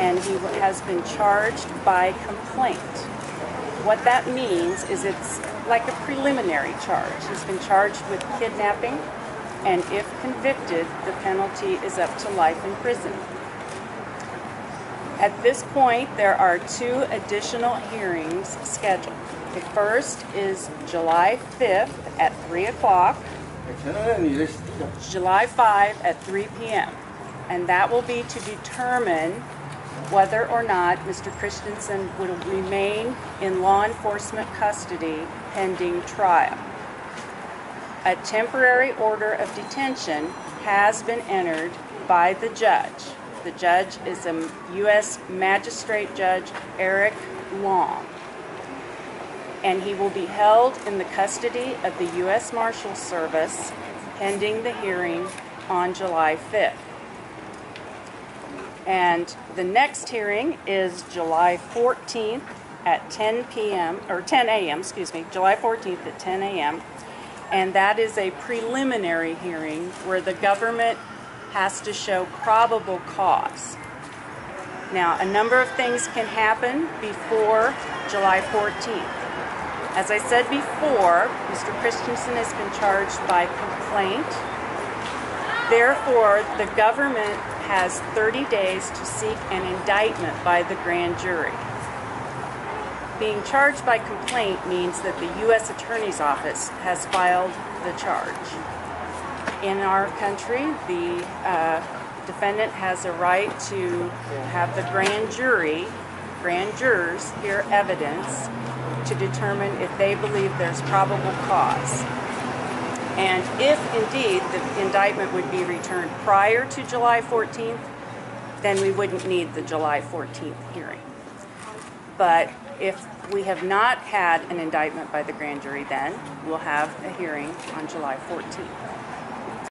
and he has been charged by complaint. What that means is it's like a preliminary charge. He's been charged with kidnapping, and if convicted, the penalty is up to life in prison. At this point, there are 2 additional hearings scheduled. The first is July 5th at 3 o'clock, July 5 at 3 p.m., and that will be to determine whether or not Mr. Christensen will remain in law enforcement custody pending trial. A temporary order of detention has been entered by the judge. The judge is a U.S. Magistrate Judge Eric Long, and he will be held in the custody of the U.S. Marshal Service pending the hearing on July 5th. And the next hearing is July 14th at 10 a.m., July 14th at 10 a.m., and that is a preliminary hearing where the government has to show probable cause. Now, a number of things can happen before July 14th. As I said before, Mr. Christensen has been charged by complaint. Therefore, the government has 30 days to seek an indictment by the grand jury. Being charged by complaint means that the U.S. Attorney's Office has filed the charge. In our country, the defendant has a right to have the grand jurors hear evidence to determine if they believe there's probable cause. And if indeed the indictment would be returned prior to July 14th, then we wouldn't need the July 14th hearing. But if we have not had an indictment by the grand jury, then we'll have a hearing on July 14th.